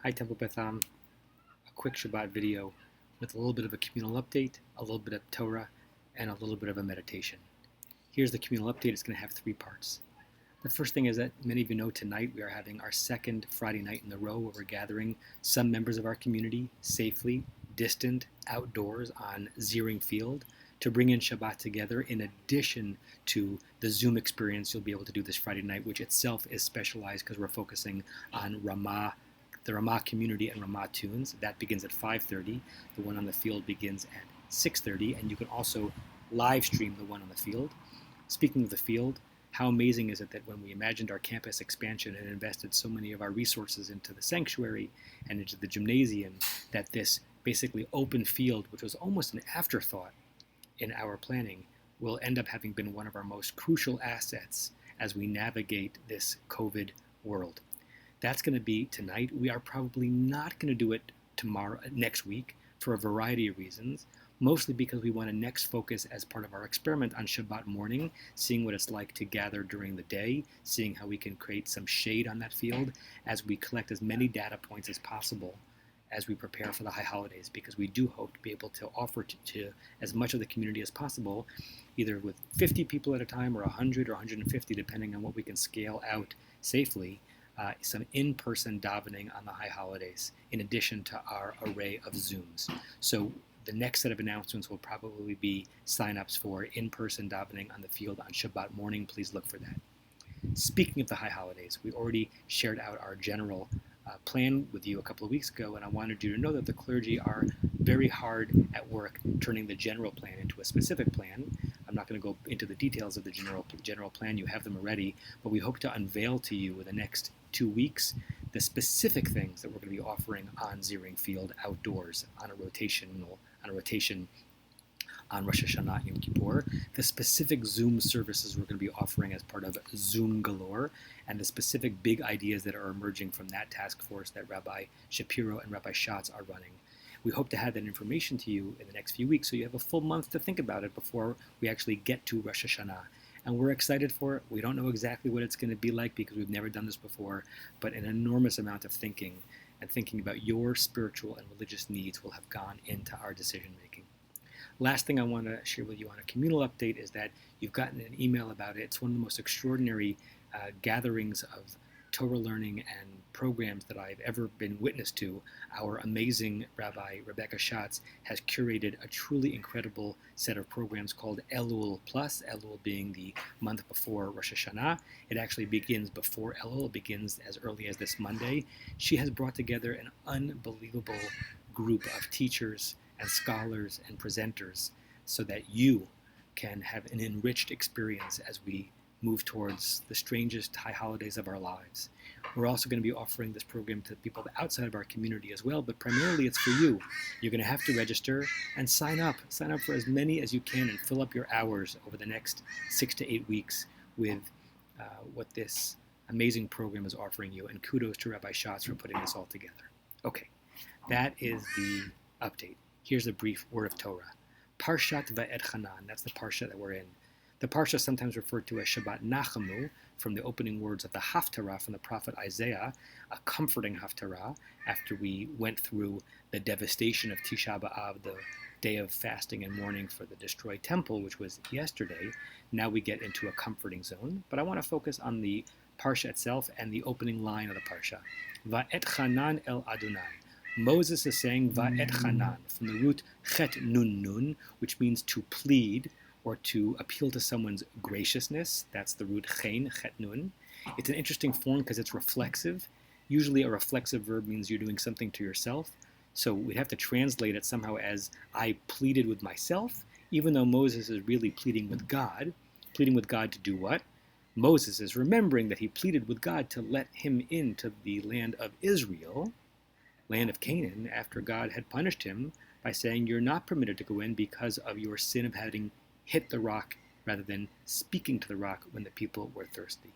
Hi Temple Betham, a quick Shabbat video with a little bit of a communal update, a little bit of Torah, and a little bit of a meditation. Here's the communal update. It's going to have three parts. The first thing is that many of you know tonight we are having our second Friday night in a row where we're gathering some members of our community safely, distant, outdoors on Ziering Field to bring in Shabbat together in addition to the Zoom experience you'll be able to do this Friday night, which itself is specialized because we're focusing on the RAK community and Ramah tunes. That begins at 5:30. The one on the field begins at 6:30, and you can also live stream the one on the field. Speaking of the field, how amazing is it that when we imagined our campus expansion and invested so many of our resources into the sanctuary and into the gymnasium, that this basically open field, which was almost an afterthought in our planning, will end up having been one of our most crucial assets as we navigate this COVID world. That's going to be tonight. We are probably not going to do it next week for a variety of reasons, mostly because we want to next focus as part of our experiment on Shabbat morning, seeing what it's like to gather during the day, seeing how we can create some shade on that field as we collect as many data points as possible as we prepare for the high holidays, because we do hope to be able to offer to as much of the community as possible, either with 50 people at a time or 100 or 150, depending on what we can scale out safely, some in-person davening on the high holidays, in addition to our array of Zooms. So the next set of announcements will probably be sign-ups for in-person davening on the field on Shabbat morning. Please look for that. Speaking of the high holidays, we already shared out our general plan with you a couple of weeks ago, and I wanted you to know that the clergy are very hard at work turning the general plan into a specific plan. I'm not going to go into the details of the general plan. You have them already, but we hope to unveil to you in the next 2 weeks the specific things that we're going to be offering on Ziering Field outdoors on a rotation on Rosh Hashanah and Yom Kippur, the specific Zoom services we're going to be offering as part of Zoom Galore, and the specific big ideas that are emerging from that task force that Rabbi Shapiro and Rabbi Schatz are running. We hope to have that information to you in the next few weeks so you have a full month to think about it before we actually get to Rosh Hashanah. And we're excited for it. We don't know exactly what it's going to be like because we've never done this before, but an enormous amount of thinking and thinking about your spiritual and religious needs will have gone into our decision making. Last thing I want to share with you on a communal update is that you've gotten an email about it. It's one of the most extraordinary gatherings of Torah learning and programs that I've ever been witness to. Our amazing Rabbi Rebecca Schatz has curated a truly incredible set of programs called Elul Plus, Elul being the month before Rosh Hashanah. It actually begins before Elul. It begins as early as this Monday. She has brought together an unbelievable group of teachers and scholars and presenters so that you can have an enriched experience as we move towards the strangest high holidays of our lives. We're also going to be offering this program to people outside of our community as well, but primarily it's for you. You're going to have to register and sign up. Sign up for as many as you can and fill up your hours over the next 6 to 8 weeks with what this amazing program is offering you. And kudos to Rabbi Schatz for putting this all together. Okay, that is the update. Here's a brief word of Torah. Parshat Vaethanan, that's the parsha that we're in. The parsha is sometimes referred to as Shabbat Nachamu, from the opening words of the Haftarah from the prophet Isaiah, a comforting Haftarah, after we went through the devastation of Tisha B'Av, the day of fasting and mourning for the destroyed temple, which was yesterday. Now we get into a comforting zone, but I want to focus on the parsha itself and the opening line of the parsha. Vaethanan el Adonai. Moses is saying Vaethanan from the root chet nun nun, which means to plead or to appeal to someone's graciousness. That's the root chen, chet nun. It's an interesting form because it's reflexive. Usually a reflexive verb means you're doing something to yourself. So we'd have to translate it somehow as I pleaded with myself, even though Moses is really pleading with God. Pleading with God to do what? Moses is remembering that he pleaded with God to let him into the land of Israel, land of Canaan, after God had punished him by saying you're not permitted to go in because of your sin of having hit the rock rather than speaking to the rock when the people were thirsty.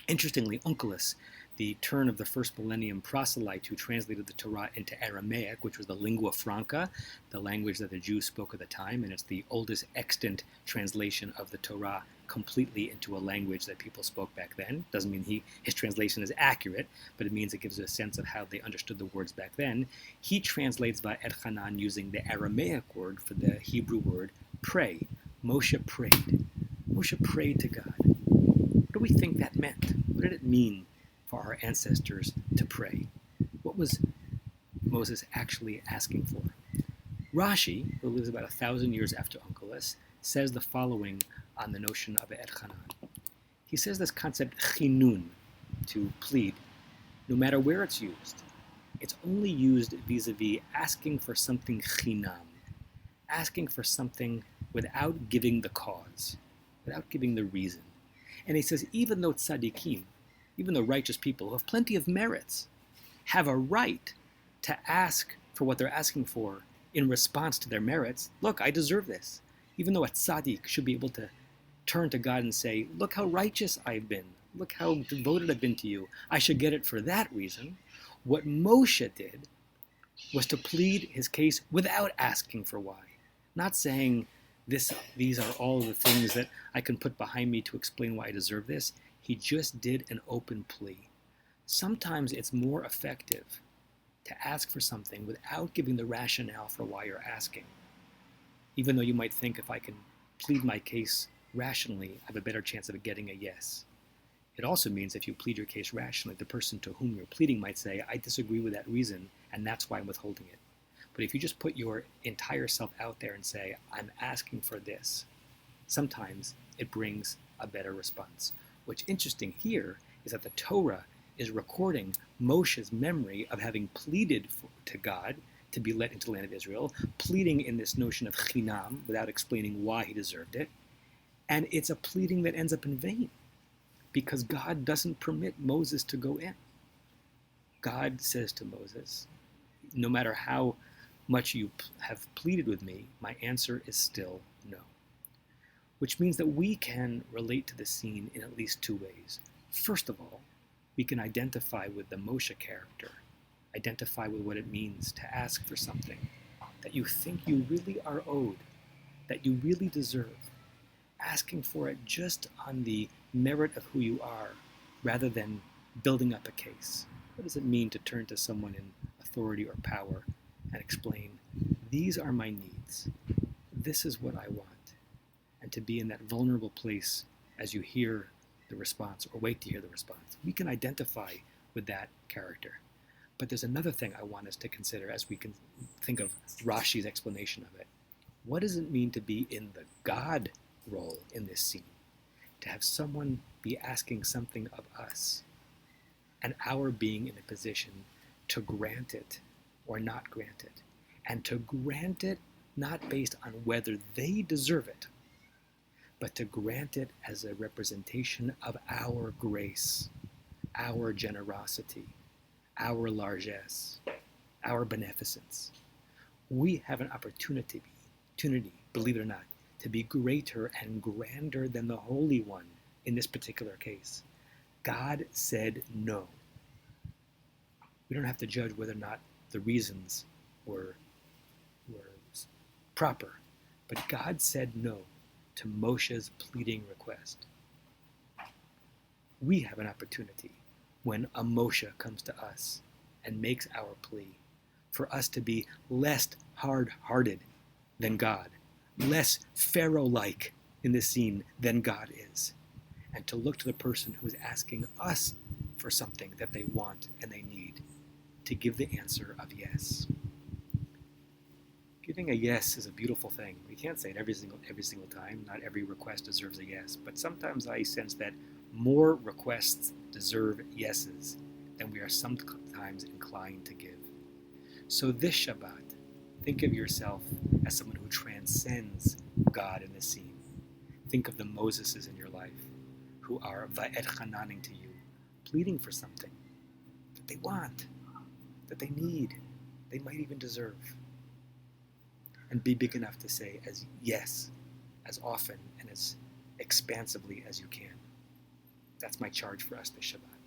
Interestingly, Onkelos, the turn of the first millennium proselyte who translated the Torah into Aramaic, which was the lingua franca, the language that the Jews spoke at the time, and it's the oldest extant translation of the Torah completely into a language that people spoke back then. Doesn't mean his translation is accurate, but it means it gives a sense of how they understood the words back then. He translates Vaethanan using the Aramaic word for the Hebrew word pray. Moshe prayed. Moshe prayed to God. What do we think that meant? What did it mean for our ancestors to pray? What was Moses actually asking for? Rashi, who lives about 1,000 years after Onkelos, says the following on the notion of Vaethanan. He says this concept chinun, to plead, no matter where it's used, it's only used vis-a-vis asking for something chinam, asking for something without giving the cause, without giving the reason. And he says even though tzaddikim, even though righteous people who have plenty of merits, have a right to ask for what they're asking for in response to their merits, look, I deserve this. Even though a tzaddik should be able to turn to God and say, look how righteous I've been. Look how devoted I've been to you. I should get it for that reason. What Moshe did was to plead his case without asking for why. Not saying, these are all the things that I can put behind me to explain why I deserve this. He just did an open plea. Sometimes it's more effective to ask for something without giving the rationale for why you're asking. Even though you might think if I can plead my case rationally, I have a better chance of getting a yes. It also means if you plead your case rationally, the person to whom you're pleading might say, I disagree with that reason, and that's why I'm withholding it. But if you just put your entire self out there and say, I'm asking for this, sometimes it brings a better response. What's interesting here is that the Torah is recording Moshe's memory of having pleaded to God to be let into the land of Israel, pleading in this notion of chinam without explaining why he deserved it. And it's a pleading that ends up in vain because God doesn't permit Moses to go in. God says to Moses, no matter how much you have pleaded with me, my answer is still no. Which means that we can relate to the scene in at least two ways. First of all, we can identify with the Moshe character, identify with what it means to ask for something that you think you really are owed, that you really deserve, asking for it just on the merit of who you are, rather than building up a case. What does it mean to turn to someone in authority or power and explain, these are my needs, this is what I want, and to be in that vulnerable place as you hear the response or wait to hear the response. We can identify with that character. But there's another thing I want us to consider as we can think of Rashi's explanation of it. What does it mean to be in the God role in this scene? To have someone be asking something of us, and our being in a position to grant it or not grant it, and to grant it not based on whether they deserve it, but to grant it as a representation of our grace, our generosity, our largesse, our beneficence. We have an opportunity, believe it or not, to be greater and grander than the Holy One in this particular case. God said no. We don't have to judge whether or not the reasons were proper, but God said no to Moshe's pleading request. We have an opportunity when a Moshe comes to us and makes our plea for us to be less hard-hearted than God, less Pharaoh-like in this scene than God is, and to look to the person who is asking us for something that they want and they need, to give the answer of yes. Giving a yes is a beautiful thing. We can't say it every single time. Not every request deserves a yes, but sometimes I sense that more requests deserve yeses than we are sometimes inclined to give. So this Shabbat, think of yourself as someone who transcends God in this scene. Think of the Moseses in your life who are Vaetchananing to you, pleading for something that they want, that they need, they might even deserve. And be big enough to say as yes, as often and as expansively as you can. That's my charge for us this Shabbat.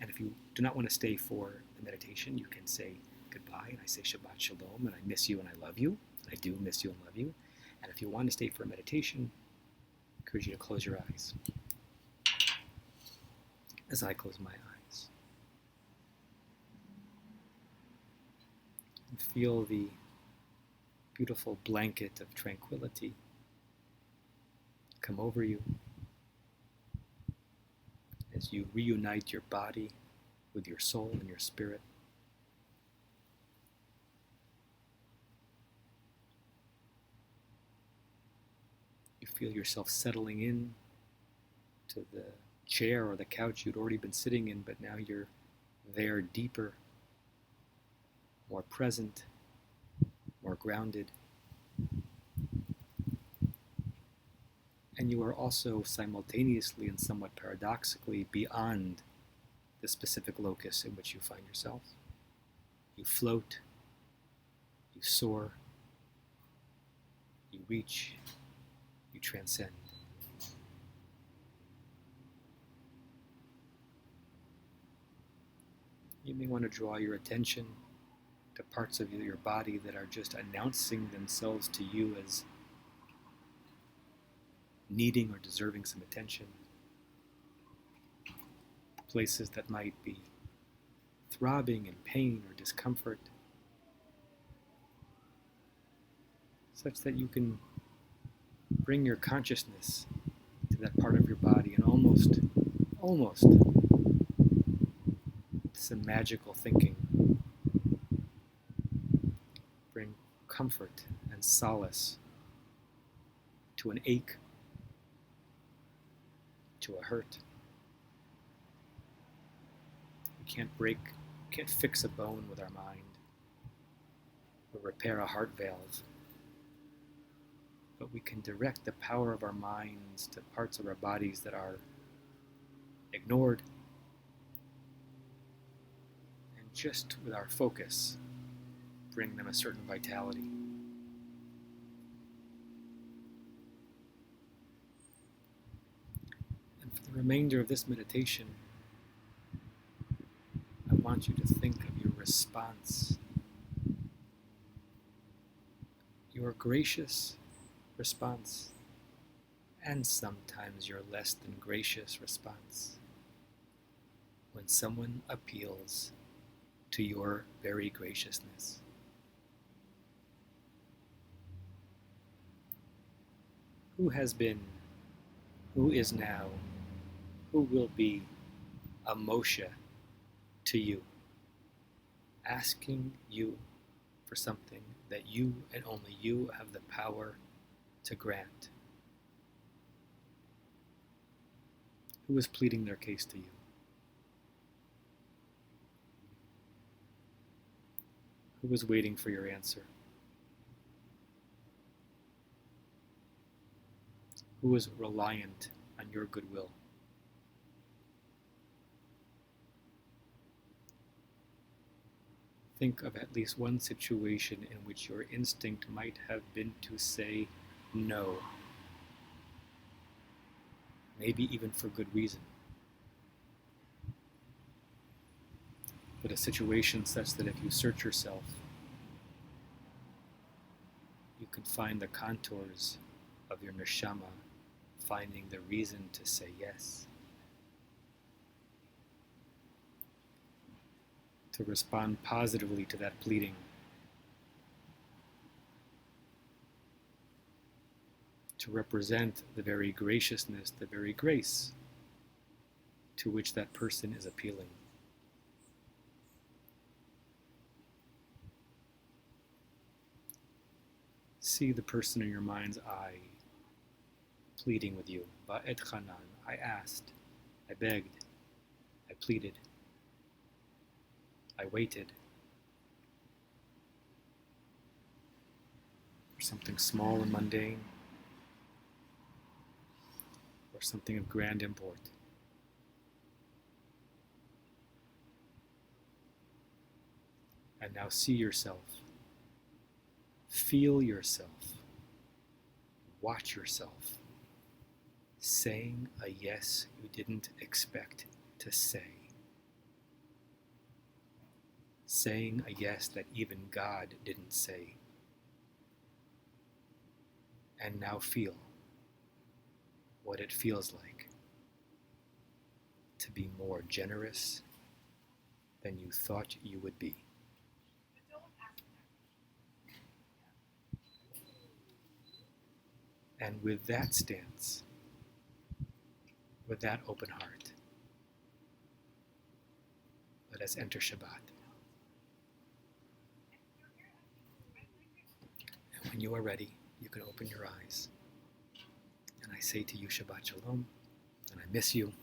And if you do not want to stay for the meditation, you can say goodbye, and I say Shabbat Shalom, and I miss you and I love you. And I do miss you and love you. And if you want to stay for a meditation, encourage you to close your eyes as I close my eyes. And feel the beautiful blanket of tranquility come over you as you reunite your body with your soul and your spirit. You feel yourself settling in to the chair or the couch you'd already been sitting in, but now you're there deeper, more present, more grounded. And you are also simultaneously and somewhat paradoxically beyond the specific locus in which you find yourself. You float, you soar, you reach, you transcend. You may want to draw your attention to parts of your body that are just announcing themselves to you as needing or deserving some attention. Places that might be throbbing in pain or discomfort, such that you can bring your consciousness to that part of your body and almost some magical thinking bring comfort and solace to an ache, to a hurt. We can't fix a bone with our mind or repair a heart valve, but we can direct the power of our minds to parts of our bodies that are ignored, and just with our focus, bring them a certain vitality. And for the remainder of this meditation, I want you to think of your response, your gracious response, and sometimes your less than gracious response when someone appeals to your very graciousness. Who has been, who is now, who will be a Moshe to you, asking you for something that you and only you have the power to grant? Who is pleading their case to you? Who is waiting for your answer? Who is reliant on your goodwill? Think of at least one situation in which your instinct might have been to say no, maybe even for good reason. But a situation such that if you search yourself, you can find the contours of your neshama, finding the reason to say yes. To respond positively to that pleading. To represent the very graciousness, the very grace to which that person is appealing. See the person in your mind's eye pleading with you. Vaethanan, I asked, I begged, I pleaded, I waited for something small and mundane, or something of grand import. And now see yourself, feel yourself, watch yourself, saying a yes you didn't expect to say. Saying a yes that even God didn't say. And now feel what it feels like to be more generous than you thought you would be. And with that stance, with that open heart, let us enter Shabbat. And when you are ready, you can open your eyes. And I say to you Shabbat Shalom, and I miss you,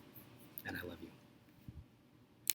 and I love you.